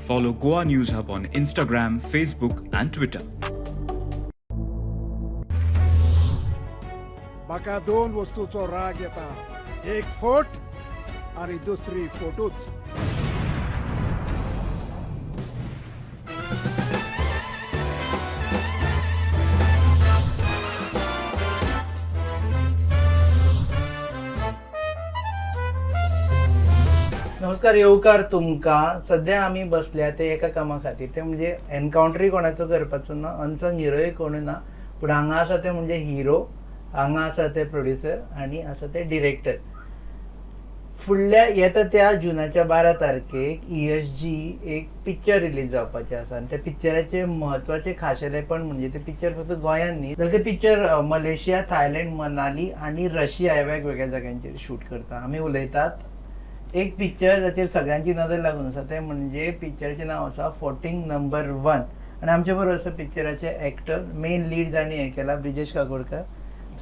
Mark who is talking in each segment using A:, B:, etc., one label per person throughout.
A: Follow Goa News Hub on Instagram, Facebook and Twitter.
B: म्हाका दोन वस्तूचो राग येता, एक फोट आणि दुसरी फोटोच.
C: नमस्कार, येवकार तुमकां. सध्या आमी बसल्या ते एका कामा खातीर, ते म्हणजे एनकावंटरी कोणाचो करपाचो ना, अनसंग हिरोय कोण ना, पूण हांगा आसा ते म्हणजे हिरो, हांगा आसा ते प्रोड्युसर आनी आसा ते डिरेक्टर. फुडल्या येता त्या जुनाच्या 12 तारखेक ESG एक पिक्चर रिलीज जावपाचें आसा आनी त्या पिक्चराचे म्हत्वाचे खाशेलेपण म्हणजे ते पिक्चर फक्त गोंयांत न्ही, तर ते पिक्चर मलेशिया, थायलंड, मनाली आनी रशिया ह्या वेगवेगळ्या जाग्यांचेर शूट करता. आमी उलयतात एक पिक्चर जाचेर सगळ्यांची नदर लागून आसा, ते म्हणजे पिक्चराचें नांव आसा फोटिंग नंबर 1. आनी आमचे बरोबर आसा पिक्चराचे एक्टर, मेन लीड जाणी हें केला ब्रिजेश काकोडकर.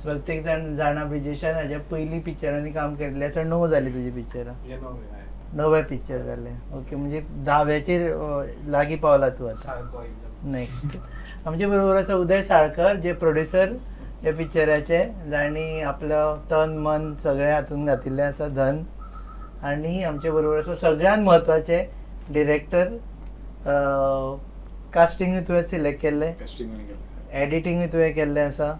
C: प्रत्येक जाण जाणा ब्रिजेशान हाज्या पयलीं पिक्चरांनी काम केल्लें आसा. 9 जालीं तुजी पिक्चरां, 9 पिक्चर जाले. ओके, म्हणजे 10व्याचेर लागीं पावला तूं आतां. नेक्स्ट आमचे बरोबर आसा उदय साळकर, जे प्रोड्युसर ह्या पिक्चराचे, जाणी आपलो तन मन सगळें हातूंत घातिल्लें आसा, धन. आनी आमचे बरोबर आसा सगळ्यान म्हत्वाचे डिरेक्टर. कास्टिंगूय तुवें सिलेक्ट केल्लें, एडिटींगूय तुवें केल्लें आसा,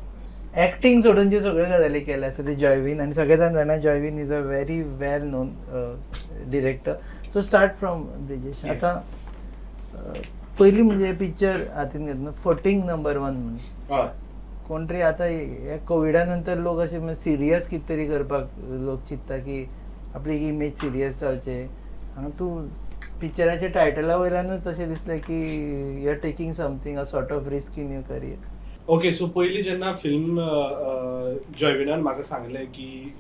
C: एक्टींग सोडून ज्यो सगळ्यो गजाली केल्ले आसा ते जॉयवीन. आनी सगळे जाण जाणा Joywin is a very well known director. So start from Brijesh. आतां पयलीं म्हणजे पिक्चर हातीन घेतना फोटिंग नंबर 1 म्हणून कोण तरी आतां हे कोविडा नंतर लोक अशे सिरियस कितें तरी करपाक लोक चिंतता की आपली इमेज सिरियस जावचे. हांगा तूं पिक्चराच्या टायटला वयल्यानूच अशें दिसलें की you are taking something a sort of risk in your career.
D: Okay, so पयलीं जेन्ना फिल्म जॉयविनान म्हाका सांगलें की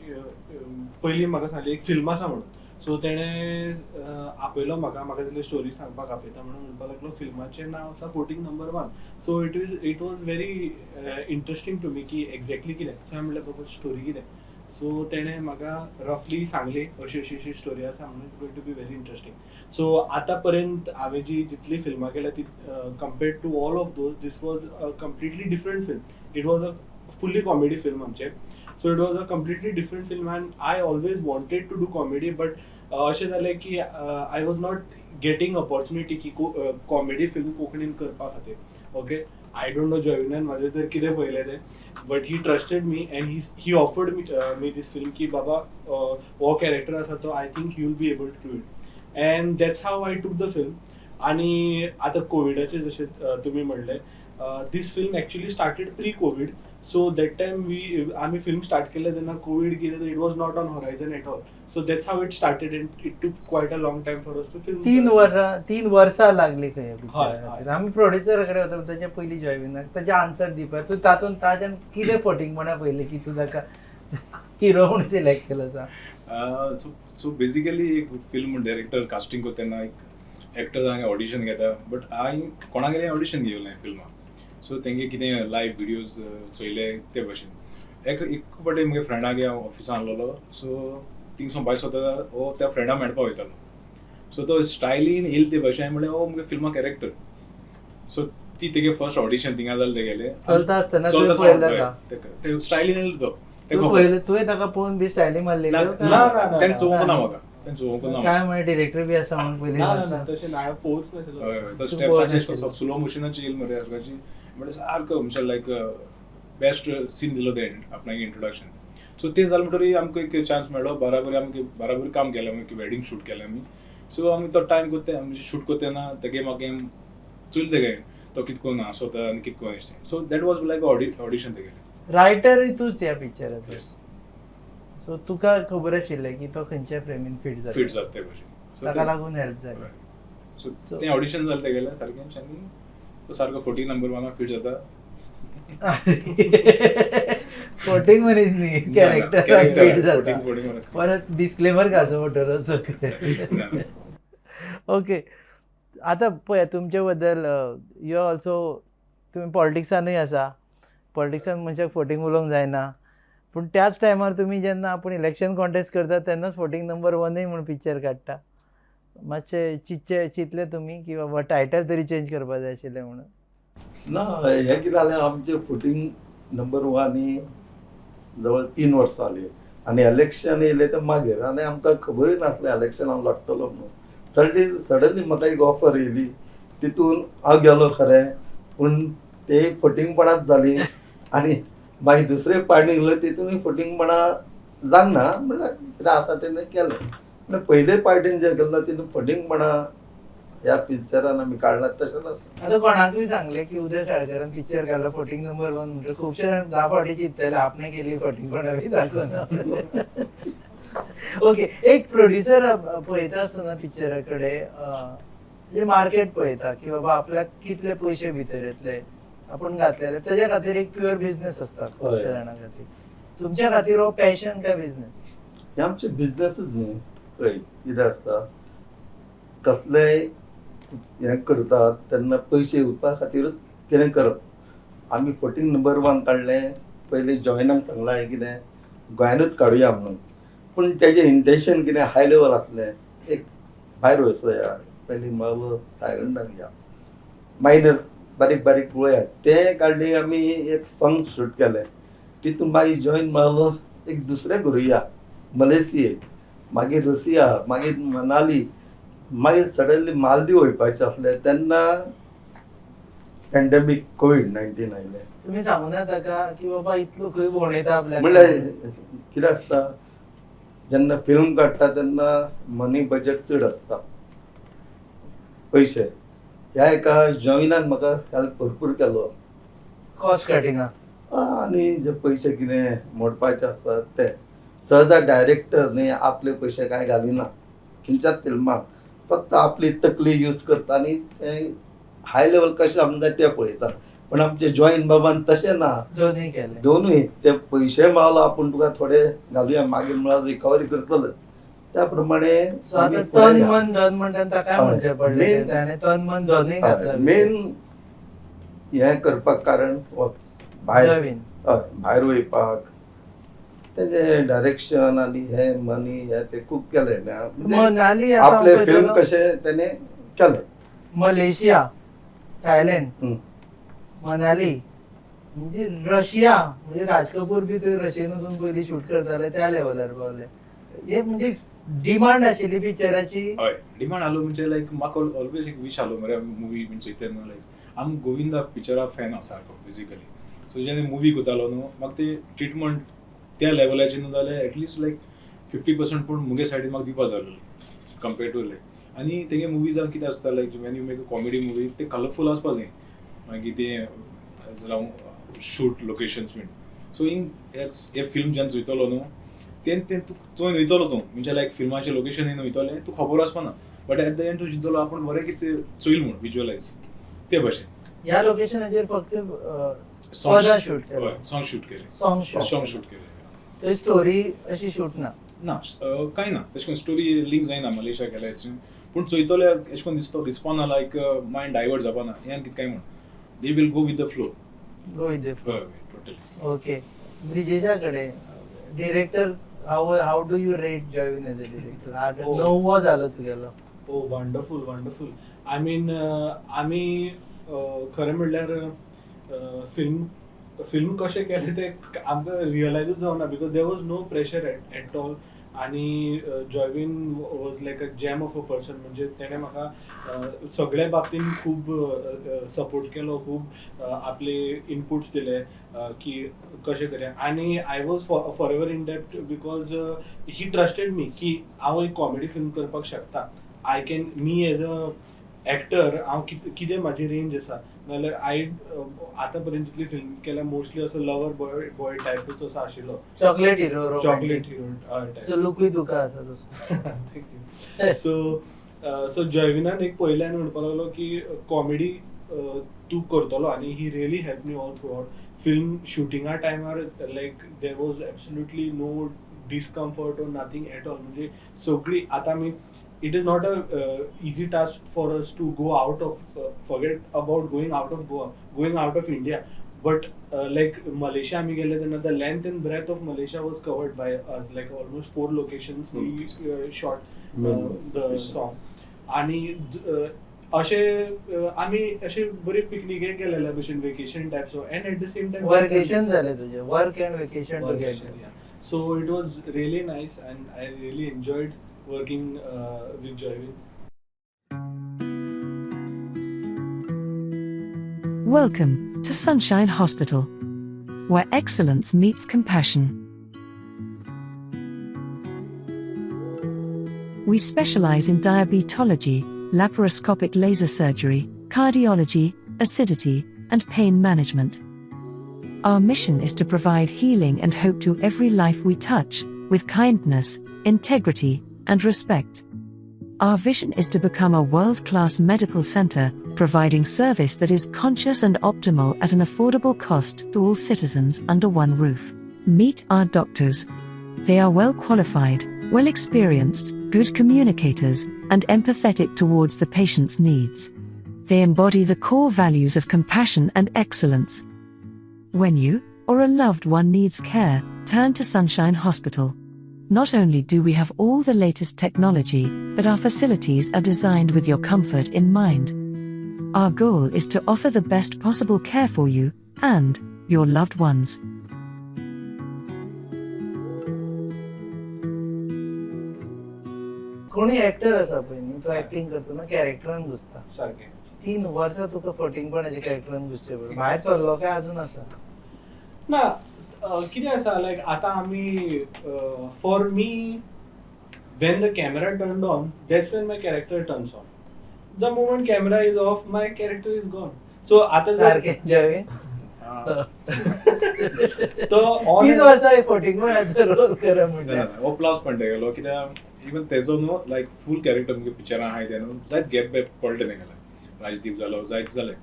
D: पयलीं म्हाका सांगलें एक फिल्म आसा म्हणून. सो तेणें आपयलो म्हाका तितली स्टोरी सांगपाक आपयता म्हणून म्हणपाक लागलो फिल्माचें नांव आसा फोटिंग number 1. So it was very interesting to me की एक्झॅक्टली कितें. सो हांवें म्हणलें बाबा स्टोरी कितें. सो तेणें म्हाका रफली सांगली अशी स्टोरी आसा म्हणून it's going to be very interesting. So आतां पर्यंत हांवें जी जितली फिल्मां केल्या ती compared to all of those, this was a completely different film. It was a fully comedy film आमचें. So it was a completely different film and I always wanted to do comedy, but अशें जालें की I was not getting opportunity की comedy film कोंकणीन करपा खातीर. Okay, I don't know जॉयविनान म्हाजे तर कितें पयलें तें, but he trusted me and he offered me this film की बाबा हो कॅरेक्टर आसा तो I think you will be able to do it. And that's how I took the film. आनी आतां कोविडाचें जशें तुमी म्हणलें, this film actually started pre COVID. So that time आमी फिल्म स्टार्ट केलें जेन्ना कोवीड गेलें, it was not on horizon at all. So that's how it started end it took quite a long time for us to film.
C: 3 वर्सां लागली खंय पिक्चराक. आमी प्रोड्युसरा कडेन वता ताच्या पयलीं जॉयविनाक ताचे आन्सर दिवपाक. तूं तातूंत ताच्यान कितें फोटींग म्हणा पयलें की तूं ताका हिरो म्हणून सिलेक्ट केलो आसा.
E: सो बेसिकली एक फिल्म डायरेक्टर कास्टिंग करता तेन्ना एक एक्टर हांगा ऑडिशन घेता, बट हांवें कोणागेलें ऑडिशन घेवलें ना फिल्माक. सो तेंगे कितें लायव्ह विडियोज चोयले ते भशेन एक फावटी म्हगे फ्रेंडाक हांव ऑफिसान आसलेलो. सो थिंगसून भायर सरता हो त्या फ्रेंडाक मेळपाक वयतालो. सो तो स्टायलीन येयले ते भशेन म्हणलें हो मुगे फिल्मा कॅरेक्टर. सो ती तेगे फर्स्ट ऑडिशन थिंगा जालें तेगेलें.
C: चलता आसतना
E: ते स्टायलीन येयलो तो.
C: तुवें ताका पळोवन बी स्टायली मारलेली
E: तेणें चोवूंक ना म्हाका.
C: काय म्हणे डिरेक्टर बी आसा म्हणून पयलीं
D: तशें हांवें पळोवच नाशिल्लो.
E: तो स्टेप्साचेर स्लो मोशनाचेर येयलो मरे आसपाची. म्हणजे सारको म्हणजे लायक बेस्ट सीन दिलो ते आपणाक इंट्रोडक्शन. सो तें जालें म्हणटरी आमकां एक चान्स मेळ्ळो. बराबरी काम केलें आमी, वेडिंग शूट केलें आमी. सो आमी तो टायम करता आमी शूट करता तेन्ना तेगे म्हाका चुयलें तेगे तो कितें करून आसोता आनी कितें करून अशें. So that was like audition तेगेलें.
C: रायटरूय तूंच ह्या पिक्चराचो. सो तुका खबर आशिल्लें की तो खंयच्या फ्रेमीन फिट
E: जाता ते भशेन,
C: ताका लागून हेल्प जाली.
E: सो तें ऑडिशन जालें तेगेलें सारकें आनी तो सारको फोटिंग नंबर 1 फिट जाता.
C: फोटिंग मनीस न्ही, कॅरेक्टर फिट जाता. परत डिस्क्लेमर घालचो पडटलो. ओके, आतां पळय तुमचे बद्दल यू ऑल्सो तुमी पॉलिटिक्सानूय आसा. पॉलिटिक्सान मनशाक फोटींग उलोवंक जायना, पूण त्याच टायमार तुमी जेन्ना आपूण इलेक्शन कॉन्टेस्ट करता तेन्नाच फोटींग नंबर 1 म्हणून पिक्चर काडटा. मातशें चिंतले तुमी की बाबा टायटल तरी चेंज करपाक जाय आशिल्लें म्हणून?
F: ना हे कितें जालें आमचें फुटींग नंबर 1 ही जवळ 3 वर्सां जाली आनी इलेक्शन येयलें तें मागीर आनी आमकां खबरूय नासलें इलेक्शन हांव लडटलो म्हणून. सडनली म्हाका एक ऑफर येयली, तितून हांव गेलो खरें, पूण ते फटींगपणाच जाली आनी मागीर दुसरे पार्टीक गेलो तितूनय फटींगपणां जावना, म्हणल्यार कितें आसा तेणें केलें. म्हणल्यार पयले पार्टीन जें केल्लो तितून फटींगपणां ह्या पिक्चरान आमी काडलां तशें नासलें.
C: आता कोणाकूय सांगले की उदय साळकारान पिक्चर काडलो फोटींग नंबर 1 म्हणजे खूपशे जाण 10 फावटी चिंतताले आपणे केली फोटींगपणां बी दाखोवन. ओके, एक प्रोड्युसर पळयता आसतना पिक्चरा कडेन म्हणजे मार्केट पळयता की बाबा आपल्याक कितले पयशे भितर येतले, आपूण घातलेले तेज्या खातीर एक प्युअर बिझनेस आसता खुबशे जाणां खातीर. तुमच्या खातीर हो पॅशन काय बिझनेस?
F: हे आमचे बिझनेसच न्ही. पळय कितें आसता, कसलेय हें करतात तेन्ना पयशे येवपा खातीरूच कितें करप. आमी फटींग नंबर 1 काडलें, पयलीं जॉयनाक सांगलां हें कितें गोंयानूच काडुया म्हणून, पूण तेजें इंटेंशन कितें हाय लेवल आसलें, एक भायर वचया, पयलीं मागलो थायलंडाक या, मागीर बारीक बारीक पळोवया. तें काडलें आमी एक सॉंग शूट केलें, तितून मागीर जॉयन मागलो एक दुसरें करुया मलेशियेक, मागीर रशिया, मागीर मनाली, मागीर सडनली मालदीव वयपाचें आसलें तेन्ना पॅन्डेमीक कोविड-19 आयलें.
C: तुम्ही सांगू ना ताका की बाबा इतलो खंय भोंवडयता आपल्याक?
F: म्हणल्यार कितें आसता, जेन्ना फिल्म काडटा तेन्ना मनी बजेट चड आसता, पयशे. ह्या एका जॉयनान म्हाका हेल्प भरपूर केलो.
C: कॉस्ट कटिंगा
F: आनी जे पयशे कितें मोडपाचे आसतात ते सहजा डायरेक्टर न्ही आपले पयशे कांय घालिना खंयच्याच फिल्माक, फक्त आपली तकली यूज करता आनी ते हाय लेवल कशें आमदार ते पळयता. पण आमचे जॉयन बाबान तशें ना,
C: दोन्ही केले.
F: दोनूय ते पयशे मागलो आपूण तुका थोडे घालुया मागीर म्हळ्यार रिकवरी करतलो त्या प्रमाणे.
C: सो आता तन मन धन म्हणटा ताका काय म्हणचे पडले ताणे तन मन धनय घातला.
F: मेन हें करपाक कारण भायर
C: जॉयन.
F: हय भायर वयपाक तेजे डायरेक्शन आनी हे मनी हे ते खूब केले.
C: मनाली
F: म्हणजे
C: आता
F: आपले फिल्म
C: पळयतलो,
F: कशे तेणे केले.
C: मलेशिया, थायलंड, मनाली म्हणजे रशिया, म्हणजे राज कपूर बी ते रशियेन वचून पयलीं शूट करताले त्या लेवलार पावले. हे म्हणजे डिमांड आशिल्ली पिक्चराची.
E: हय डिमांड आलो म्हणजे लायक म्हाका ऑलवेज एक विश आलो मरे मुवी बीन चोयतना लायक आमी गोविंदा पिक्चरा फॅन आसा सारको बेसिकली. सो जेन्ना मुवी कोतालो न्हू म्हाका ते ट्रिटमेंट त्या लेवलाचेर न्हू जाल्यार एटलिस्ट लायक 50% पूण मुगे सायडीन म्हाका दिवपा जाय आसलें कंपेर टू लायक. आनी तेगे मुवीजान कितें आसता like when you make a comedy movie ते कलरफूल आसपा जाय, मागीर ते जावं शूट लोकेशन्स बीन. सो इन हे फिल्म जेन्ना चोयतलो न्हू तें थंय वयतलो तूं म्हणजे लायक फिल्माचें लोकेशन येवन वयतलें तूं खबर आसपाना, बट एट द एंड तूं चिंतलो आपूण बरें कितें चोयल म्हूण विज्युअलायज ते भाशेन.
C: ह्या लोकेशनाचेर फक्त
E: सॉंग
C: शूट केले.
E: सॉंग शूट केले.
C: सॉंग
E: शूट केले.
C: थंय स्टोरी अशी शूट ना.
E: ना कांय ना तशें करून स्टोरी लिंक जायना मलेशिया केल्या हेचें, पूण चोयतले अशें करून दिसपाना लायक मायंड डायवर्ट जावपाना हें कितें काय म्हूण. They will go with the flow.
C: Go with the flow.
E: Totally.
C: Okay, ब्रिजेशा कडेन director how do you rate Joywin as a director? हा 9 जालो तुगेलो.
D: Oh wonderful wonderful. I mean आमी खरें म्हणल्यार फिल्म कशें केलें तें आमकां रियलायजूच जावना because there was no pressure at all. आनी Joywin was like a gem of a person. म्हणजे तेणें म्हाका सगळ्या बाबतीन खूब सपोर्ट केलो, खूब आपले इनपुट्स दिले की कशें करया. आनी I was forever in डेप्ट बिकॉज ही ट्रस्टेड मी की हांव एक कॉमेडी फिल्म करपाक शकता. I can me as a actor हांव कितें म्हाजी रेंज आसा. नाल्यार आतां पर्यंत जितली फिल्म केल्या मोस्टली असो लवर बॉय टायपूच असो आशिल्लो.
C: Chocolate hero.
D: Chocolate hero.
C: So लुकूय तुका आसा तसो.
D: सो जॉयविनान एक पयल्यान म्हणपा लागलो की कॉमेडी तूं करतलो आनी he really help me all throughout आउट. फिल्म शुटिंगा टायमार like there was absolutely no discomfort or nothing at all. म्हणजे सगळी आतां आमी it is not a easy task for us to go out of forget about going out of Goa, going out of India, but like Malaysia आम्ही गेले तेन्ना the length and breadth of Malaysia was covered by us, like almost 4 locations we shot the songs. आणि अशे आमी अशे बरे पिकनिकेक गेलेल्या भशेन vacation type so and at the same time
C: workation झाले तुझे work and vacation together.
D: So it was really nice and I really enjoyed working with Joyvin.
G: Welcome to Sunshine Hospital, where excellence meets compassion. We specialize in diabetology, laparoscopic laser surgery, cardiology, acidity, and pain management. Our mission is to provide healing and hope to every life we touch, with kindness, integrity, and respect. Our vision is to become a world-class medical center, providing service that is conscious and optimal at an affordable cost to all citizens under one roof. Meet our doctors. They are well qualified, well experienced, good communicators, and empathetic towards the patient's needs. They embody the core values of compassion and excellence. When you or a loved one needs care, turn to Sunshine Hospital. Not only do we have all the latest technology, but our facilities are designed with your comfort in mind. Our goal is to offer the best possible care for you and your loved ones.
C: कोणी actor असा पळय न्ही तो acting करतना कॅरेक्टरान घुसता
D: सारकें
C: 3 वर्सां तुका फटींगपणाच्या कॅरेक्टरान घुसचे पडटा. भायर सरलो काय अजून आसा?
D: ना कितें आसा लायक आतां आमी for me when the camera turned on that's Wien my character turns on. The moment camera is of my character is gone. So आतां
C: सारके जय
D: तो
C: 3 वर्सां फटींगपणाचो रोल करा म्हणटा.
E: हो प्लस पॉइंट गेलो कित्याक इवन तेजो न्हू लायक फूल कॅरेक्टर म्हणजे पिक्चरां आहाय ते न्हू जायत गॅप बॅप पडले तेंगेले. राजदीप जालो जायत जाले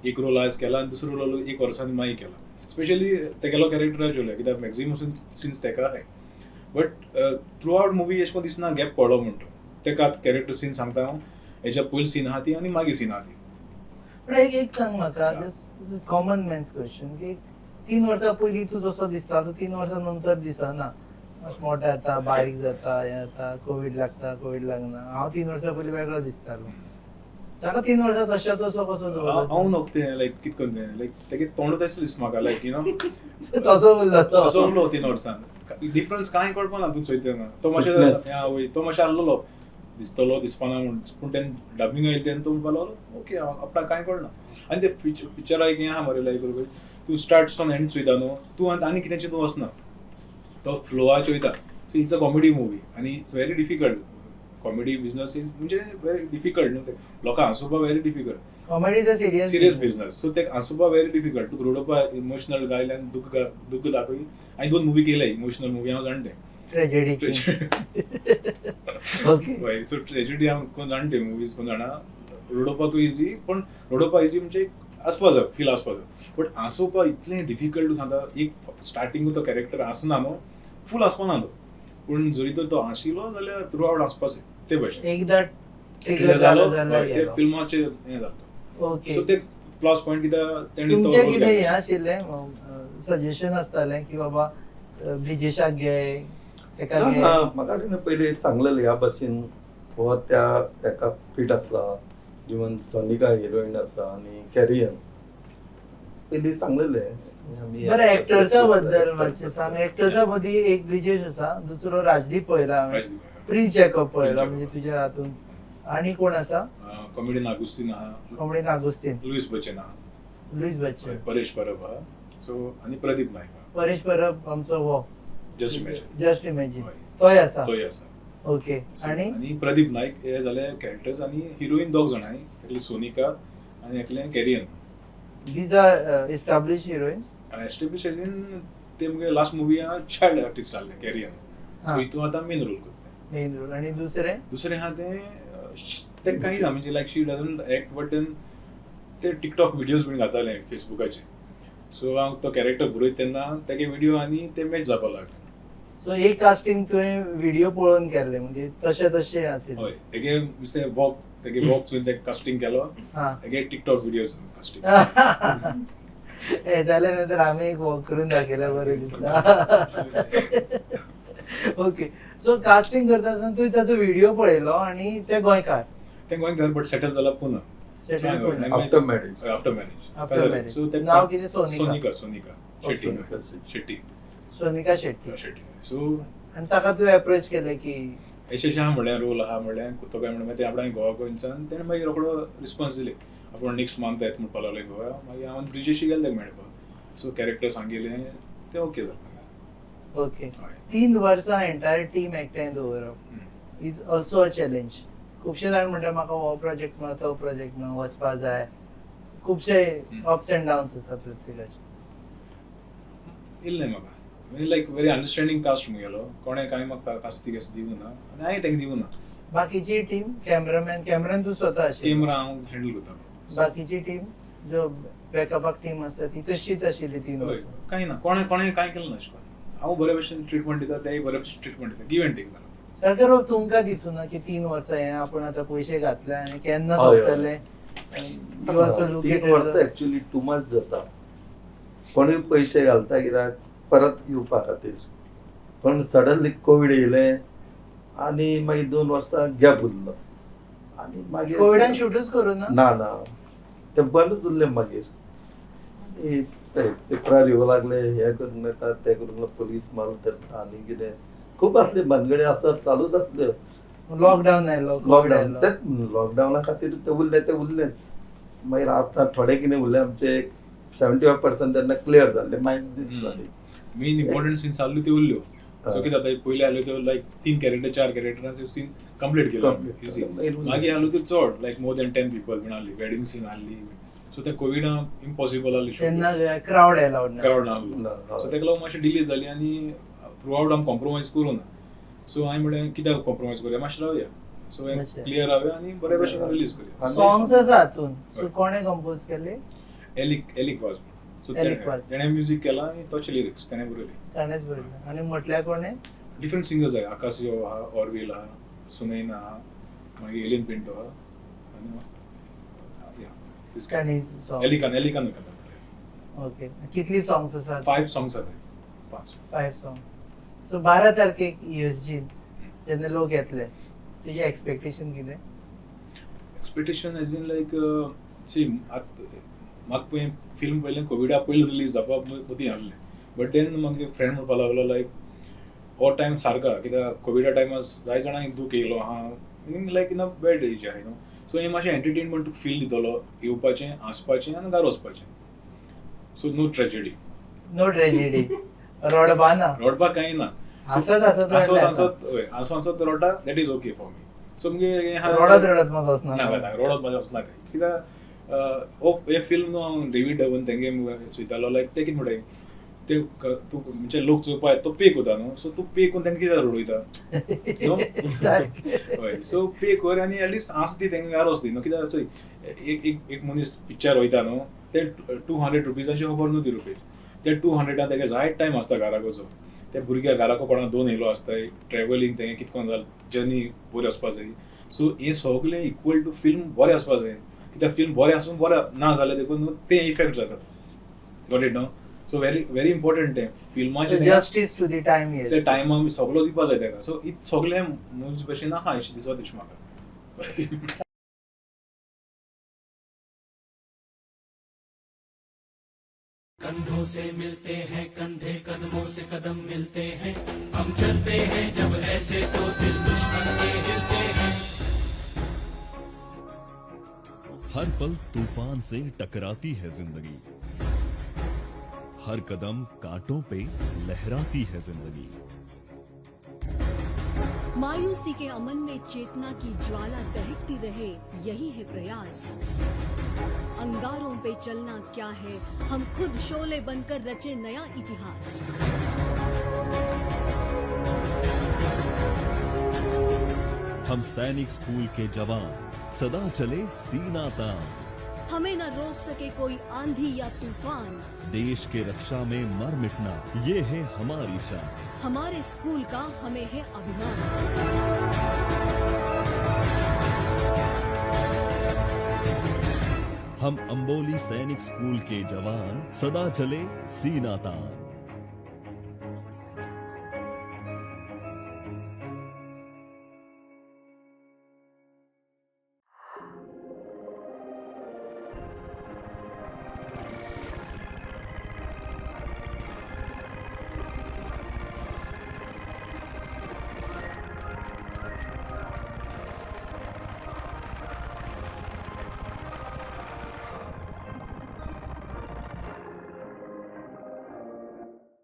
E: एक रोल आयज केला आनी दुसरो रोल 1 वर्सांनी मागीर केला. स्पेशली तेगेलो कॅरेक्टर जोले कित्याक मॅक्झिमम सिन्स तेका आहाय बट थ्रू आवट मुवी अशें कोन्न दिसना गॅप पडलो म्हणटा. तेका कॅरेक्टर सीन सांगता हांव हेच्या पयलीं सीन आहा ती आनी मागीर सीन आहा ती.
C: पण एक सांग म्हाका कॉमन मॅन्स क्वेश्चन की 3 वर्सां पयलीं तूं जसो दिसता तो 3 वर्सां नंतर दिसना. मोठो जाता बारीक जाता हें जाता कोवीड लागता कोवीड लागना. हांव 3 वर्सां पयलीं वेगळो दिसतालो. ताका 3 वर्सां तशा तसो कसो दवरलो?
E: हांव न्हू तें लायक कितें करून तें लायक तेगे तोंड तशें दिसता म्हाका लायक यू नो
C: तसो उरलो तो.
E: तसो उरलो 3 वर्सांन डिफरन्स कांय कळपाना तूं चोयतना. तो मातशें तो मातशें आसलेलो दिसतलो दिसपाना म्हूण पूण तेन्ना डबिंग येयलें तेन्ना तो म्हणपाक लागलो ओके आपणाक कांय कळना. आनी ते पिक्चरा एक हें आहा मरे लायक तूं स्टार्ट सावन एंड चोयता न्हू तूं आनी कितें चिंतूं वचना तो फ्लोआ चोयता. So it's a comedy movie आनी it's very difficult. Comedy business is म्हणजे व्हेरी डिफिकल्ट न्हू ते लोकांक हांसोवपा very difficult.
C: Comedy is a
E: serious business so ते हांसोवपा व्हेरी डिफिकल्ट. तुका रडोवपा इमोशनल गायल्यान दुख्ख दाखय. हांवें 2 मुवी केले इमोशनल मुवी हांव जाणटे
C: ट्रेजेडी. ओके
E: हय सो ट्रेजेडी हांव कोण जाणटे मुवीज कोण जाणा. रडोवपाकूय इजी पण रडोवपा इजी म्हणजे आसपा जाय फील आसपा जाय बट हांसोवपा इतलें डिफिकल्ट सांगता. एक स्टार्टींग तो कॅरेक्टर आसना न्हू फूल आसपाना तो पूण जरी तर तो हांसिलो जाल्यार थ्रू आवट हांसपाचें ते भशेन
C: एकदा
E: ट्रिगर जालो ते फिल्माचें हें जाता.
C: ओके
E: सो ते प्लस पॉइंट कित्याक तेणी तो
C: तुमचें
E: रोल
C: कितें हें
E: केलो.
C: आशिल्लें सजेशन आसतालें की बाबा ब्रिजेशाक घे तेका घे?
F: म्हाका पयलीं सांगलेलें ह्या भाशेन हो त्या हेका फिट आसला इवन सोनिका हिरोईन आसा आनी कॅरियन पयलीं सांगलेलें.
C: बरं एक्टर्सा बद्दल मातशें सांग. एक्टर्सा मदीं एक ब्रिजेश आसा दुसरो राजदीप पळयला हांवें. प्रिन्स जॅकब पळयला म्हणजे तुज्या हातून. आनी कोण आसा?
E: कॉमेडी नागुस्तीन आहा.
C: कॉमेडी नागुस्तीन.
E: लुईस बच्चन आहा.
C: लुईस बच्चन.
E: परेश परब आहा. सो आनी प्रदीप नायक आहा.
C: परेश परब आमचो हो
E: जस्ट इमॅजिन
C: तोय आसा.
E: तोय आसा.
C: ओके
E: आनी प्रदीप नायक हे जाले कॅरेक्टर्स आनी हिरोईन 2 जाणां एकली सोनिका आनी एकलें कॅरियन.
C: These are established heroines.
E: Establish heroine ते मुगे लास्ट मुवी आहा चायल्ड आर्टिस्ट आहले कॅरियन. सो हितून आतां मेन रोल करता.
C: Main role. आनी दुसरें
E: आहा ते कांय ना म्हणजे like she doesn't act but ते टिकटॉक विडियोज बीन घाताले फेसबुकाचेर. सो हांव तो कॅरेक्टर बरयता तेन्ना तेगे विडियो आनी ते मॅच जावपाक लागले.
C: सो एक कास्टिंग तुवें व्हिडिओ पळोवन केल्लें म्हणजे तशें आशिल्लें?
E: हय तेगे नुस्तें वॉक तेगे वॉक चोयन ते कास्टिंग केलो. तेगे टिकटॉक विडियोज कास्टिंग
C: हे जाल्यार नंतर आमी एक वॉक करून दाखयल्यार बरें दिसता. ओके सो कास्टिंग करता आसतना तुवें ताचो व्हिडिओ पळयलो आनी ते गोंयकार
E: ते गोंय घर बट सेटल जाला पुना
C: Settled पुना.
F: After marriage
E: after marriage
C: After marriage. नाव कितें? सोनिका.
E: सोनिका शेट्टी
C: सोनिका शेट्टी.
E: सो
C: आनी ताका तुवें अप्रोच केलें की
E: अशें आहा म्हणल्यार रोल आहा म्हणल्यार तो काय म्हणल्यार ते आपण गोवा गोंयच्यान तेणें मागीर रोखडो रिस्पॉन्स दिले आपण नेक्स्ट मंथ येत म्हणपाक लागले गोवा मागीर हांव ब्रिजेशी गेले ताका मेळपाक सो कॅरेक्टर सांगिल्लें तें ओके जालें.
C: ओके 3 वर्सां एंटायर टीम एकठांय दवरप इज ऑल्सो अ चॅलेंज. खुबशे जाण म्हणटा म्हाका हो प्रोजेक्ट मेळ्ळो तो प्रोजेक्ट मेळ्ळो वचपा जाय खुबशे अप्स एंड डाउन्स आसता प्रत्येकाचे.
E: इल्लें म्हाका म्हणजे लायक व्हेरी अंडरस्टँडींग कास्ट म्हगेलो कोणें कांय म्हाका कास्ती केस दिवं ना आनी हांवें ताका दिवं ना.
C: बाकीची टीम कॅमेरामॅन तूं स्वता आशिल्लो.
E: कॅमेरा हांव हँडल करता.
C: बाकीची टीम जो बॅकअपाक टीम आसता ती तशीच आशिल्ली 3 वर्सां.
E: कांय ना कोणें कांय केलें ना अशें करून हांव बरे भशेन ट्रिटमेंट दिता तेय बरे भशेन ट्रिटमेंट दिता गिव एंड टेक जाता.
C: ताका तुमकां दिसूना की 3 वर्सां हें आपण आतां पयशे घातले आनी केन्ना
F: हय, हय.
C: सोंपतले. You also look
F: 3
C: at it
F: वर्सां
C: as-
F: एक्चुअली टू मच जाता. कोणूय पयशे घालता कित्याक परत येवपा खातीर पण सडनली कोवीड येयलें आनी मागीर 2 वर्सां गॅप उरलो आनी मागीर
C: कोविडान शूटच करूं ना.
F: ना ते बंदूच उरलें मागीर आनी पेपरार येवं लागले हे करूंक येता ते करूंक पुलीस माल धरता आनी कितें खूब असले भानगडी आसा चालूच आसल्यो.
C: लॉकडावन आयलो कोविड
F: लॉकडावन
C: आयलो.
F: तेच लॉकडावना खातीर ते उरलेंच मागीर आतां थोडे कितें उरलें आमचे 75% तेन्ना क्लियर जाल्ले मागीर दिसताली
E: मेन इम्पॉर्टंट सीन चालू त्यो उरल्यो सो कितें जाता पयलीं आसल्यो त्यो लायक 3 कॅरेक्टर 4 कॅरेक्टरांचे सीन कंप्लीट केलो इजी. मागीर आसल्यो त्यो चड लायक मोर दॅन 10 पीपल बीन आसली वेडिंग सीन आसली सो ते कोविडान इम्पॉसिबल आसली
C: तेन्ना क्राउड अलाउड
E: क्राउड नासलो सो तेका लागून मातशें डिले जाली आनी थ्रू आउट आमी कॉम्प्रोमायज करूं ना. सो हांवें म्हणलें कित्याक कॉम्प्रोमायज करूया मातशें रावया सो
C: मातशें.
E: क्लियर रावया आनी बरे भशेन रिलीज करूया.
C: सॉंग्स आसा हातून सो कोणे कंपोज केले?
E: एलिक वाज सो
C: एलिक वाज.
E: तेणें म्युजीक केला आनी तोचे लिरिक्स तेणें बरयले.
C: ताणेच बरयलें आनी म्हटल्यार कोणे?
E: डिफरंट सिंगर्स आहाय आकाशियो आहा ऑरवील आहा सुनैन आहा मागीर एलिन पिंटो आहा आनी
C: ताणी song.
E: एलिकान
C: ओके कितली सॉंग्स आसात?
E: 5 सॉंग्स आहाय 5.
C: 5 सॉंग्स. सो 12 तारखेक यूएसजी जेन्ना लोक येतले तुजें एक्सपेक्टेशन कितें?
E: Expectation as in like see म्हाका पळय फिल्म पयलें कोविडा पयलीं रिलीज जावपाक मदीं आहलें बट देन म्हाका फ्रेंड म्हणपाक लागलो लायक हो टायम सारका कित्याक कोविडा टायमार जाय जाणांक दूख येयलो आहा meaning like in a bad as आहाय न्हू सो हें मातशें एंटरटेनमेंट फील दितलो येवपाचें हांसपाचें आनी घरा वचपाचें so no tragedy.
C: No tragedy. रडपा ना.
E: रडपाक कांय ना.
C: हसत हसत
E: हसत रडटा that is okay for me. So म्हणजे
C: रडत म्हाका वचना.
E: रडत म्हाका वचना काय कित्याक हो हे फिल्म न्हू हांव डेवीड डवन तेंगे चोयतालो लायक ते कितें म्हणटाय ते तूं म्हणजे लोक चोवपा तो पे कोता न्हू सो तूं पे करून तेंका कित्याक रडयता हय सो पे कर आनी एटलिस्ट आस दी तेंका घार वच दी न्हू कित्याक चोय एक मनीस पिक्चर वयता न्हू ते 200 रुपीजांची खबर न्हू ती रुपीज ते 200 तेका जायत टायम आसता घराक वचून त्या भुरग्याक घराको कोणाक 2 येयलो आसताय ट्रॅव्हलिंग तेंगे कितकोन जाल जर्नी बरी आसपा जाय सो हे सगळें इक्वल टू फिल्म बरें आसपा जाय कित्याक फिल्म बरें आसून बरें ना जाल्यार देखून ते इफेक्ट जातात गॉट इट न्हू सो व्हेरी इम्पॉर्टंट तें फिल्माचें
C: जस्टीस टू दी टायम
E: ते टायम आमी सगळो दिवपा जाय तेका सो इत सगळें मुव्ज भशेन आहा अशें दिसता तशें म्हाका.
H: कंधों से मिलते हैं कंधे कदमों से कदम मिलते हैं हम चलते हैं जब ऐसे तो दिल दुश्मन के हिलते हैं
I: हर पल तूफान से टकराती है जिंदगी हर कदम कांटों पे लहराती है जिंदगी
J: मायूसी के अमन में चेतना की ज्वाला दहकती रहे यही है प्रयास अंगारों पे चलना क्या है हम खुद शोले बनकर रचे नया इतिहास
I: हम सैनिक स्कूल के जवान सदा चले सीना तान
J: हमें न रोक सके कोई आंधी या तूफान
I: देश के रक्षा में मर मिटना ये है हमारी शान
J: हमारे स्कूल का हमें है अभिमान
I: हम अंबोली सैनिक स्कूल के जवान सदा चले सीना तान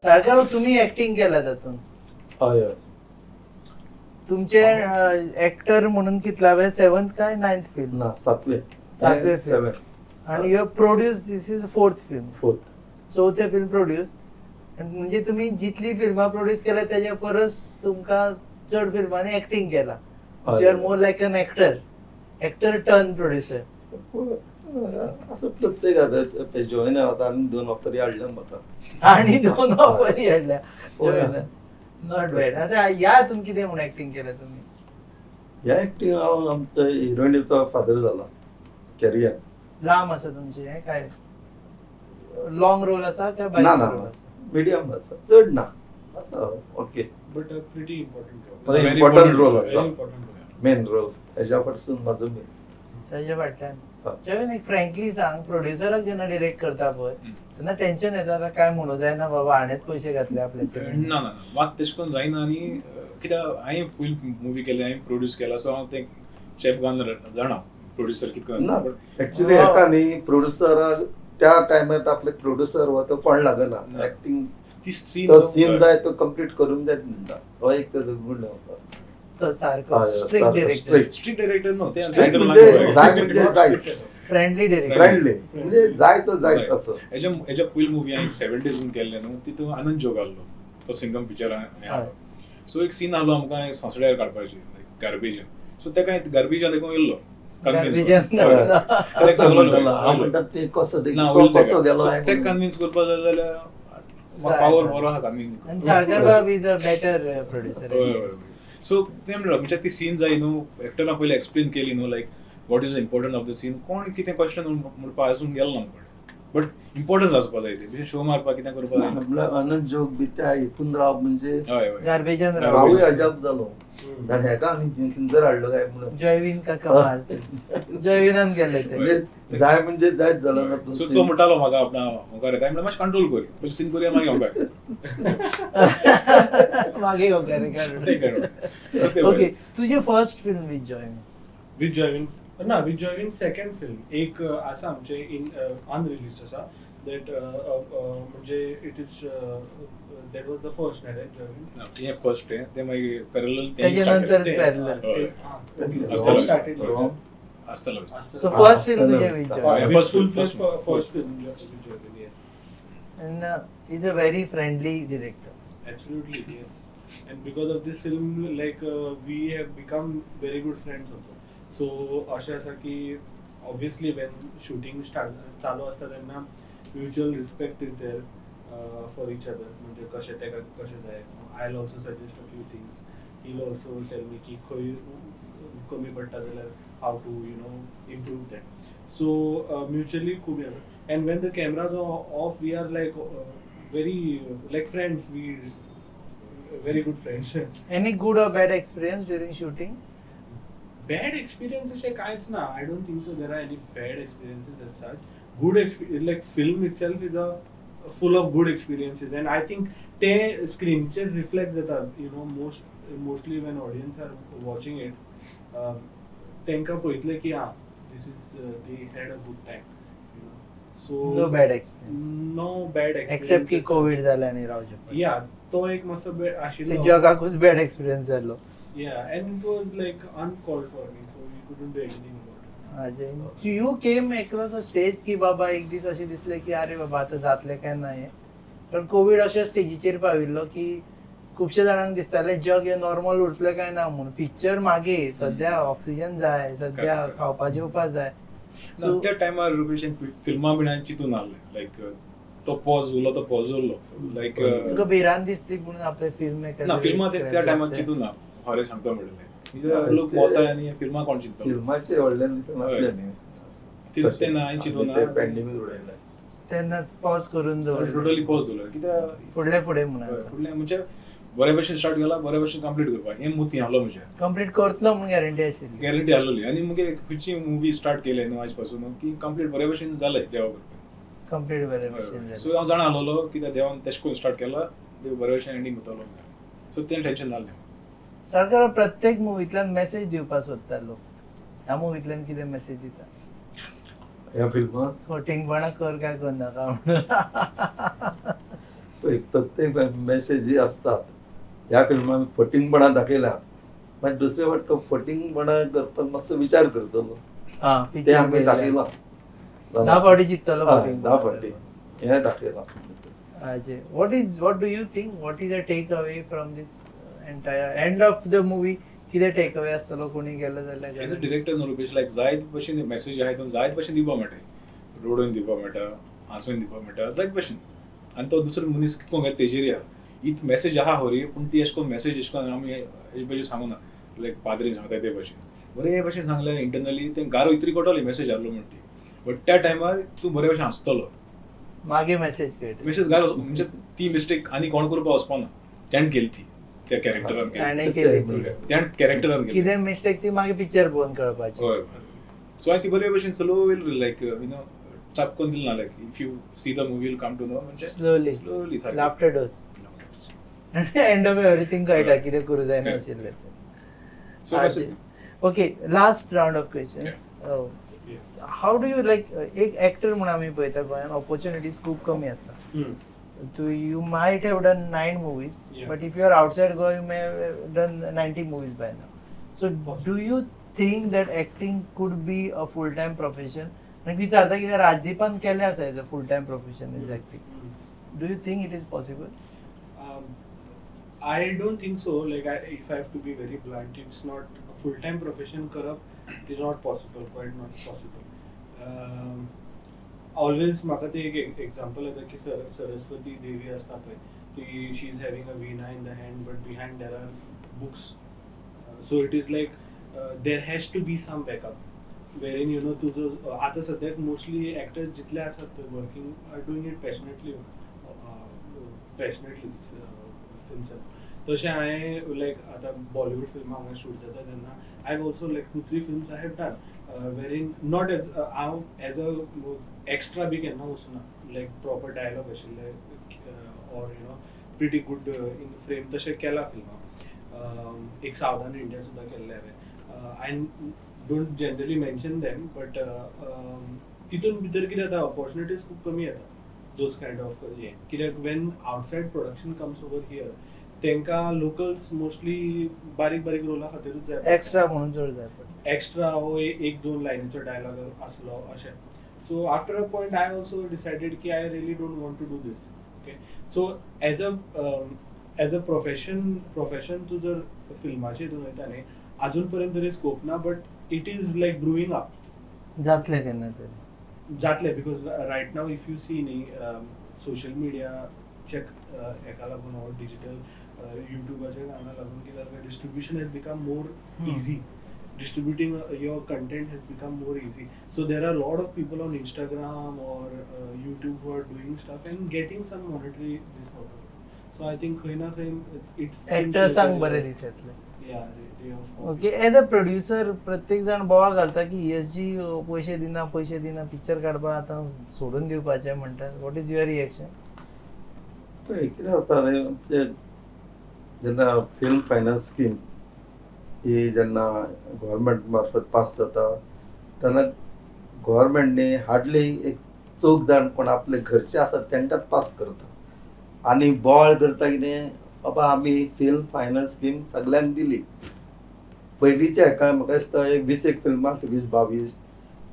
C: सारखं तुम्ही ऍक्टिंग केला तातून.
F: हय हय
C: तुमचे ऍक्टर म्हणून कितलावे 7th काय 9th फिल्म?
F: ना 7वें
C: सातवें
F: 7
C: आणि you produce this is 4th film.
F: 4th
C: चौथे फिल्म प्रोड्यूस. म्हणजे तुम्ही जितली फिल्मां प्रोड्यूस केल्या त्याच्या परस तुमका चड फिल्मांनी ऍक्टिंग केला. You are more like an actor turn producer.
F: असं प्रत्येक आता जॉईन आता आनी 2 ऑफरी हाडल्या म्हाका.
C: आणि 2 ऑफरी हाडल्या. Not bad. आता या तुम कितें म्हणून ऍक्टिंग केलं तुम्ही?
F: ह्या एक्टिंग हांव आमचो हिरोइनीचो फादर जाला कॅरियर.
C: लांब आसा तुमचे हे काय लॉंग रोल आसा काय
F: ना
C: बारीक
F: ना
C: रोल आसा?
F: मिडियम आसा चड ना आसा okay.
D: But pretty important
F: Very important role
D: Very
F: आसा
D: important role.
F: मेन रोल हेच्या पासून म्हाजो मेन.
C: त्याच्या फाटल्यान
F: हा.
C: जेव्हा एक फ्रँकली सांग प्रोड्युसराक जेन्ना डिरेक्ट करता पळय तेन्ना टेन्शन येता आता काय म्हणू जायना बाबा हाणेच पयशे घातले आपल्याचे.
E: ना ना म्हाका तेश कोन जायना. आनी कित्याक हांवें फूल मुवी केले हांवें प्रोड्यूस केला सो हांव तें चॅप घालून जाणा प्रोड्युसर कितको.
F: ना एक्चुअली हेका न्ही प्रोड्युसराक त्या टायमार आपले प्रोड्युसर हो तो कोण लागना एक्टिंग
E: ती
F: तो सीन जाय तो कंप्लीट करून जाय म्हणटा हो एक तेजो गुण आसा.
C: तो सारको स्ट्रिक्ट डिरेक्टर.
E: स्ट्रिक्ट डायरेक्टर नो ते
F: Strict म्हणजे जाय म्हणजे जाय
C: फ्रेंडली डिरेक्टर.
F: फ्रेंडली म्हणजे जाय तो जाय असं.
E: हेच्या पयलीं मुवी हांवें 70s केल्ले न्हू तितून आनंद जोग आसलो तो सिंगम पिक्चर सो एक सीन आसलो आमकां सांसड्यार काडपाची लायक गार्बेज. सो तेका गार्बेजान देखून येयल्लो कन्विन्स करपा जाय जाल्यार पावर बरो आहा कन्विन्स.
C: आणि सारकर बाब is a better producer.
E: So ते म्हणटा म्हणजे ती सीन जाय न्हू एक्टरां पयलीं एक्सप्लेन केली न्हू like what is the importance of the scene. कोण कितें क्वेश्चन म्हणपा आसून गेलो ना आमकडे बट इम्पॉर्टन्स आसपा जाय ते शो मारपा कितें करपा जाय.
F: आनंद जोग बी त्या हितून राव म्हणजे
C: गार्बेजान
F: हांवूय अजाप जालो जाल्यार हेका आनी सिंगर हाडलो काय म्हणून.
C: जयवीन का कमाल. जयवीनान केले ते
F: म्हणजे जाय म्हणजे जायच जालो ना.
E: सो तो म्हणटालो म्हाका आपणा होकार येता म्हणल्यार मातशें कंट्रोल कर पयलीं सीन करुया मागीर होकार.
C: मागे ओके. तुझे first film with Joywin?
D: With Joywin ना विथ जॉयवीन सेकंड फिल्म एक आसा आमचे इन अनरिलीज आसा दॅट म्हणजे it is that was the first नाही रायट जॉयवीन.
E: हे फर्स्ट ते मागीर पॅरलल
C: त्याच्यानंतर पॅरलल
E: आसतलो.
C: सो फर्स्ट फिल्म तुझे with Joywin.
D: First film Joywin yes.
C: And he's a very friendly director.
D: Absolutely, yes. And because of this film, like we have become very good friends also. So, अशें आसा की obviously when shooting चालू असता तेन्ना mutual respect is there for each other. म्हणजे कशें तेका कशें जाय. I'll also suggest a few things. He'll also tell me की खंय कमी पडटा जाल्यार how to improve that. So mutually खूब येता. And when the cameras are off, we are like very like friends. We very good friends.
C: Any good or bad experience during shooting?
D: Bad experiences काहीच ना. I don't think so. There are any bad experiences as such. Good experience like film itself is a full of good experiences, and I think ते screen चे reflect जातात. Mostly when audience are watching it, तेंका पळयतले की this is they had a good time. So
C: no bad experience.
D: No bad experience.
C: Except की Covid झाला आणि रावचे पडले.
D: Yeah, तो एक मातसो आशिल्लो.
C: ते जगाकूच बॅड एक्सपिरियन्स जालो.
D: Yeah, and it was like uncalled for me, so we couldn't do anything about it.
C: You came across a stage की बाबा एक दीस अशें दिसलें की अरे बाबा आतां जातलें काय ना हें. पण कोविड अशें स्टेजीचेर पाविल्लो की खुबशे जाणांक दिसतालें जग हें नॉर्मल उरतलें काय ना म्हणून. पिक्चर मागे सद्या ऑक्सिजन जाय, सद्या खावपा जेवपा जाय.
E: त्या टायमार फिल्मां बिनान चिंतून आहले लायक तो पॉज उरलो लायक
C: तुका भिरांत दिसली म्हणून आपले फिल्म मेकर
E: ना फिल्मां त्या टायमार चिंतून ना खरें सांगता म्हणलें लोक वताय आनी फिल्मां कोण चिंतता
F: फिल्माचे व्हडल्यान नासले न्ही
E: तेन्ना हांवें चिंतून
F: ते पॅन्डेमीक उडयलें
C: तेन्ना पॉज करून
E: टोटली पॉज दवरलो कित्याक
C: फुडें म्हणून
E: फुडलें म्हणजे बरे भशेन स्टार्ट केला बरे भशेन कंप्लीट करपाक हें मुती आहलो म्हजें
C: कंप्लीट करतलो म्हणून गॅरंटी आशिल्ली.
E: गॅरंटी आहलोली आनी मुगे खंयची मुवी स्टार्ट केले न्हू आयज पासून ती कंप्लीट बरे भशेन जालें देवा करपाक.
C: कंप्लीट बरे भशेन
E: सो हांव जाणा आहलोलो कित्याक देवान तेश कोन स्टार्ट केला देव बरे भशेन एंडींग करतलो सो तें टेन्शन नासलें.
C: सरकार प्रत्येक मुवींतल्यान मेसेज दिवपाक सोदता लोक. ह्या मुवींतल्यान कितें मेसेज दिता?
F: ह्या फिल्माक
C: खोटिंगपणां कर काय करनाका म्हणून.
F: पळय प्रत्येक मेसेज जी असतात ह्या फिल्मान फटींगपणां दाखयल्या पण दुसरे वाट तो फटींगपणां करपाक मातसो विचार करतलो ते आमी दाखयलां
C: 10 फावटी चिंततलो
F: हय,
C: voting
F: 10 फावटी हें दाखयलां
C: Ajay, what do you think? What is the takeaway from this entire end of the movie? कितें takeaway आसतलो कोणी गेलो जाल्यार
E: एज अ डिरेक्टर न्हू रुपेश लायक जायत भशेन मेसेज आहाय तो जायत भशेन दिवपा मेळटा रोडून दिवपा मेळटा हांसून दिवपा मेळटा जायत भशेन आनी तो दुसरो मनीस कितको घेता तेजेर या ही मेसेज आहा खरी पूण ती अशें करून मेसेज अशें करून आमी हेजे भशेन सांगू ना लायक पाद्रीन सांगता ते भशेन बरे भशेन सांगल्यार इंटरनली तें गारो इतरी कोटोली मेसेज आहलो म्हण ती बट त्या टायमार तूं बरे भशेन हांसतलो
C: मागे मेसेज कळटा
E: मेसेज गारो म्हणजे ती मिस्टेक आनी कोण करपा वचपा ना त्यान केली ती त्या कॅरेक्टरान
C: ताणें केली ती.
E: त्यान कॅरेक्टरान केली
C: कितें मिस्टेक ती मागे पिक्चर पळोवन कळपाची
E: हय सो हांवें ती बरे भशेन स्लोली लायक यू नो चापकन दिल ना like if you see the movie will come to know म्हणजे
C: slowly laughter dose end of everything कळटा कितें करूं जाय नाशिल्लें
E: so
C: okay last round of questions how do you like एक एक्टर म्हणून आमी पळयता गोंयांत ऑपॉर्च्युनिटीज खूब कमी आसता you might have done 9 movies, but if you are outside Goa, you may have done 90 movies by now. So, do you think that acting could be a full-time profession? Like we चाहता कि राजदीपान केले आसा as a full-time profession is acting. Do you think it is possible?
D: I don't think so. Like, if I have to be very blunt, it's not a full-time profession. Corrupt is not possible. Quite not possible. Always म्हाका ते एक example येता की सरस्वती देवी आसता पळय ती she is having a veena in the hand but behind there are books so it is like there has to be some backup where in you know तुजो आतां सद्याक मोस्टली एक्टर्स जितले आसात पळय working or doing it passionately films तशें हांवें लायक आतां बॉलिवूड फिल्मां हांगा शूट जाता तेन्ना I have also like 2-3 films I have done वेरीन नॉट हांव एज अ एक्स्ट्रा बी केन्ना वचना लायक प्रॉपर डायलॉग आशिल्ले or you know pretty good in frame तशें केलां फिल्मां एक सावदान इंडिया सुद्दां केल्लें हांवें I don't generally mention them but तितून भितर कितें जाता ऑपॉर्च्युनिटीज खूब कमी येता दोज कायंड ऑफ हें कित्याक Wien outside production comes over here तांकां लोकल्स मोस्टली बारीक बारीक रोला खातीरूच जाय
C: एक्स्ट्रा म्हणून चड जाय पडटा
D: एक्स्ट्रा हो 1-2 लायनीचो डायलॉग आसलो अशें so after a point I also decided ki I really don't want to do this. Okay, so as a profession to जर फिल्माचे हितून वयता न्ही अजून पर्यंत तरी स्कोप ना but it is like brewing up
C: जातलें केन्ना तरी
D: जातलें because right now if you see न्ही सोशल मिडियाच्या हेका लागून हो डिजिटल युट्यूबाच्या हांगा लागून कितें जाता distribution has become more easy distributing your content has become more easy, so there are a lot of people on Instagram or YouTube who are doing stuff and getting some monetary this out of it. So I think khoi na khoi it's
C: actor sang bare दिसतले
D: yeah
C: okay as a producer प्रत्येक जाण बोवा घालता की ESG पैसे दिना picture काडपा आतां सोडून दिवपाचें म्हणटा वॉट इज युअर रिएक्शन
F: पळय कितें जाता न्ही जेन्ना फिल्म फायनान्स स्कीम ही जेन्ना गव्हर्मेंट मार्फत पास जाता तेन्ना गव्हर्मेंटने हार्डली एक 4 जाण कोण आपले घरचे आसात तांकांच पास करता आनी बोवाळ करता कितें बाबा आमी फिल्म फायनान्स स्कीम सगळ्यांक दिली पयलींच्या हेका म्हाका दिसता एक 20 फिल्मां 20-22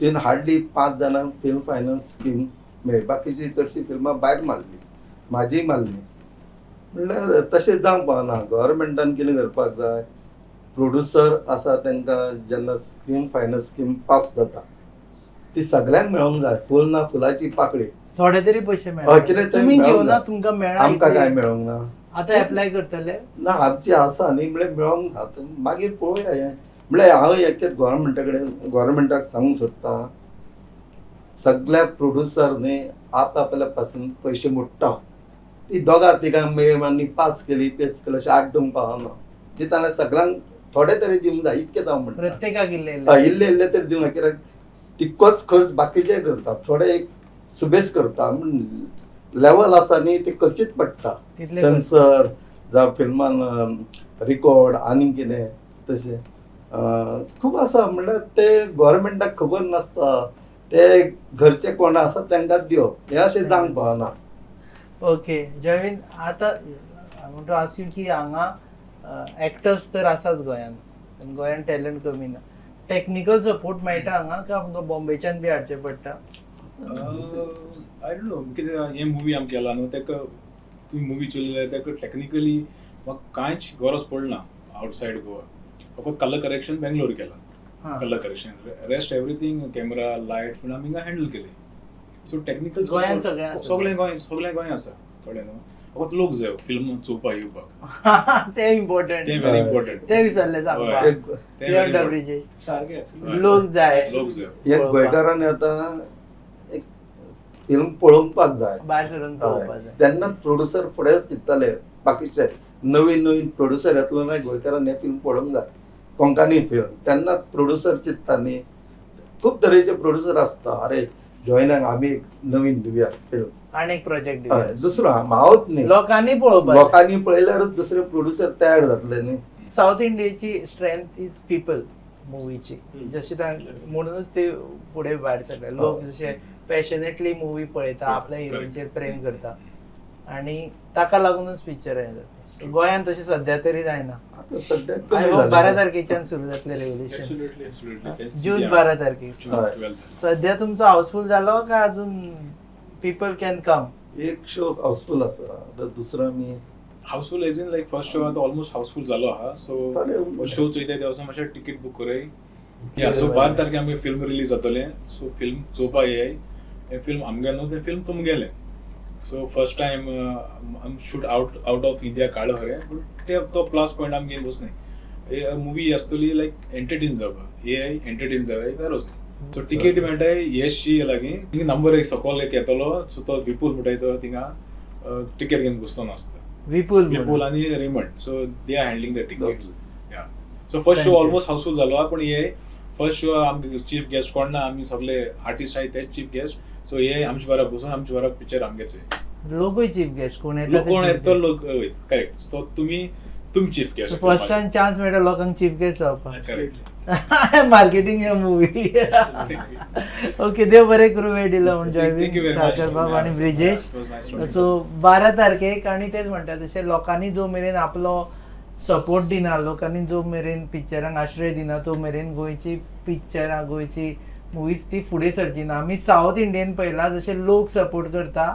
F: तितून हार्डली 5 जाणांक फिल्म फायनान्स स्कीम मेळ्ळी बाकीची चडशी फिल्मां भायर मारली म्हाजी मारली म्हणल्यार तशें जावंक पावना गव्हर्मेंटान कितें करपाक जाय प्रोड्युसर आसा तांकां जेन्ना स्कीम फायनान्स स्कीम पास जाता ती सगळ्यांक मेळोंक जाय फूल ना फुलाची पाकळी
C: थोडे तरी पैसे
F: हय
C: मेळटा
F: कितें तरी
C: तुमी
F: मेळोंक
C: घेवना
F: जाय.
C: तुमकां मेळा
F: आमकां काय मेळोंक ना
C: आतां एप्लाय करतले
F: ना आमची आसा न्ही म्हळ्यार मेळोंक ना मागीर पळोवया हें म्हळ्यार हांव एक्चुअली गव्हर्मेंटाक सांगूंक सोदतां सगळ्या प्रोड्युसर न्ही आपल्या पासून पयशे मोडटा ती दोगां तिगांक मेळ आनी पास केली पेस केली अशें आड्डूंक पावना ती ताणें सगळ्यांक थोडे तरी दिवंक जाय इतकें जावं म्हणटा
C: प्रत्येकाक इल्ले
F: इल्ले तरी दिवंक जाय कित्याक तितकोच खर्च बाकीचे करता थोडे एक सुबेज करता लेवल आसा न्ही ते करचीच पडटा सेन्सर जावं फिल्मान रिकॉर्ड आनी कितें तशें खूब आसा म्हणल्यार ते गव्हर्मेंटाक खबर नासता ते घरचे कोण आसा तांकांच दिवप हें अशें जावंक पावना
C: ओके जयवीन आता I want to ask you की हांगा एक्टर्स तर आसाच गोंयान टॅलंट कमी ना टेक्निकल सपोर्ट मेळटा हांगा का आमकां बॉम्बेच्यान बी हाडचें पडटा
E: आय डोंट नो कितें हे मुवी आमी केला न्हू तेका तुमी मुवी चोयलेले तेका टॅक्निकली म्हाका कांयच गरज पडना आवटसायड गोवा फकत कलर करेक्शन बेंगलोर केला colour correction rest everything camera light पूण आमी हिंगा हँडल केले सो टॅक्निकल
C: गोंयान सगळें
E: गोंय आसा कळ्ळें न्हू फकत लोक जाय फिल्म चोवपाक येवपाक
C: ते इम्पॉर्टंट
E: ते व्हेरी इम्पॉर्टंट
C: ते विसरले सांगपाक
D: सारकें
C: लोक जाय
F: एक गोंयकारान आतां एक फिल्म पळोवपाक जाय
C: भायर सरून पळोवपाक जाय
F: तेन्ना प्रोड्युसर फुडेंच चित्ताले बाकीचे नवीन प्रोड्युसर येतलो ना गोंयकारान हे फिल्म पळोवंक जाय कोंकानी फिल्म तेन्ना प्रोड्युसर चित्ता न्ही खूब तरेचे प्रोड्युसर आसता अरे जॉयनाक आमी एक नवीन दिवया फिल्म
C: आनी एक प्रोजेक्ट
F: दुसरो हांवच न्ही
C: लोकांनी पळोवपाक
F: लोकांनी पळयल्यारूच दुसरे प्रोड्युसर तयार जातले न्ही
C: साऊथ इंडियेची स्ट्रेंथ इज पीपल मुवीची जशी म्हणूनच ते पुढे भायर सरले लोक जशे पॅशनेटली मुवी पळयता आपल्या हिरोईनचेर प्रेम करता आणि ताका लागूनच पिक्चर येता गोंयान तशें सध्या तरी जायना
F: आता सध्या
C: आय
F: कमी
C: होप
F: जालें.
C: 12 तारखेच्यान सुरू जातलें रेव्होल्युशन जून 12 तारखेक
F: हय.
C: सध्या तुमचो हाऊसफुल जालो का अजून पीपल कॅन कम
F: एक शो हाऊसफुल आसा आता दुसरो आमी
E: housefull as in like first show आतां ऑलमोस्ट हाऊसफुल जालो आहा सो शो चोयता त्या वसा मातशें तिकीट बूक करय या सो 12 तारखेक आमगे फिल्म रिलीज जातलें सो फिल्म चोवपाक येय हे फिल्म आमगे न्हू तें फिल्म तुमगेलें so first time shoot out of India काडलो खरें बट ते तो प्लस पॉयंट आमगे बसनाय मुवी आसतली लायक एंटरटेन जावपाक हे एंटरटेन जावं जालोच सो टिकेट मेळटाय यशची लागीं थिंग नंबर एक सकयल एक येतलो सो तो विपूल म्हणटाय तो थिंगा टिकेट घेवन बसतो नासता विपूल आनी Raymond so they are handling the tickets या so first show almost housefull जालो हा पण हे फर्स्ट शो आमगे चीफ गेस्ट कोण ना आमी सगळे आर्टिस्ट आहाय तेच चीफ गेस्ट सो हे आमचे बारा बसून आमचे बारा पिक्चर आमगेच
C: लोकूय चीफ गेस्ट कोण
E: येता लोक करेक्ट सो तुमी chief guest
C: first time chance मेळटा लोकांक चीफ गेस्ट जावपाक
E: करेक्ट
C: मार्केटिंग ह्या मुवी ओके देव बरें करूं वेळ दिलो म्हणून जयवीन साळकर बाब आणि ब्रिजेश सो 12 तारखेक आणि तेच म्हणटा तशें लोकांनी जो मेरेन आपलो सपोर्ट दिना लोकांनी जो मेरेन पिक्चरांक आश्रय दिना तो मेरेन गोंयची पिक्चरां गोंयची मुवीज ती फुडें सरची ना आमी साऊथ इंडियन पळयला जशे लोक सपोर्ट करता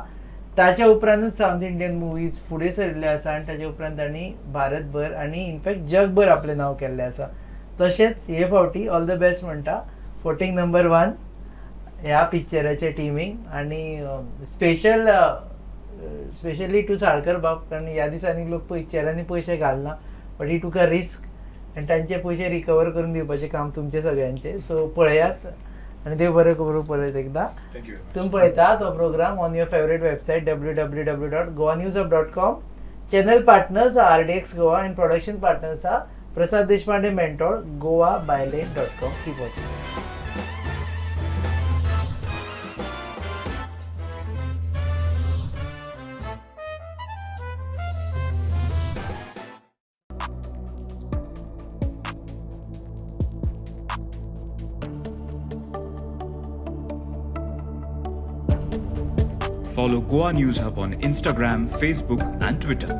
C: ताच्या उपरांतूच साऊथ इंडियन मुवीज फुडें सरले आसा आनी ताच्या उपरांत तांणी भारतभर आनी इनफॅक्ट जगभर आपलें नांव केल्लें आसा तशेंच हे फावटी ऑल द बेस्ट म्हणटा फोटिंग नंबर 1 ह्या पिक्चराचे टिमींग आनी स्पेशली टू साळकर बाब कारण ह्या दिसांनी लोक पिक्चरांनी पयशे घालना बट ही टूक अ रिस्क आनी तांचे पयशे रिकवर करून दिवपाचें काम तुमचे सगळ्यांचें सो पळयात आनी देव बरें करूं परत एकदा तुम्ही पळयता तो programme on your favourite website www.goanewshub.com channel partners RDX Goa and production partners Prasad Deshpande mentor goabyline.com keep watching
A: Follow Goa News Hub on Instagram, Facebook, and Twitter.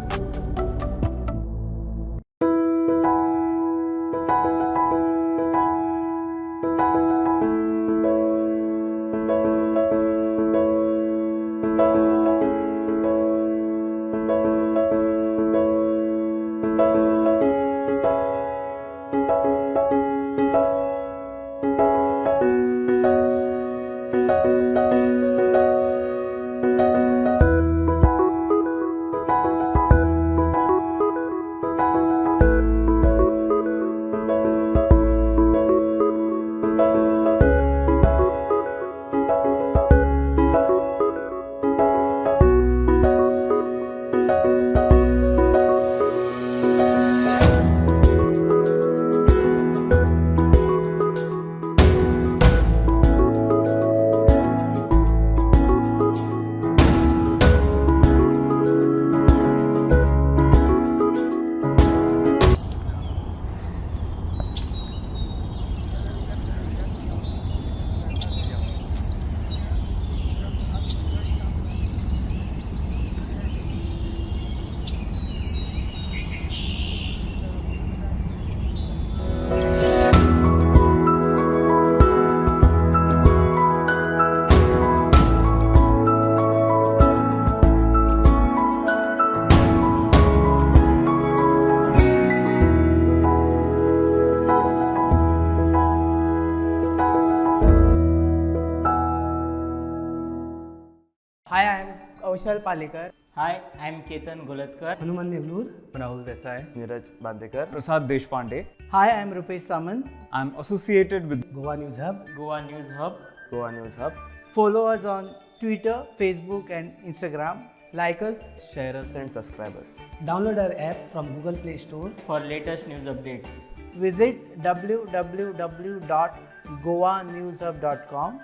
C: Hi, I am Kaushal Palekar.
K: Hi, I am Ketan Golatkar.
L: Hanuman Neglur.
K: Rahul Desai.
M: Neeraj Bandekar. Prasad Deshpande.
C: Hi, I am Rupesh Samant.
A: I am associated with
L: Goa News Hub.
K: Goa News Hub.
M: Goa News Hub.
C: Follow us on Twitter, Facebook, and Instagram. Like us,
M: Share us and subscribe us.
L: Download our app from Google Play Store.
K: For latest news updates.
C: Visit www.goanewshub.com.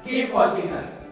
K: Keep watching us.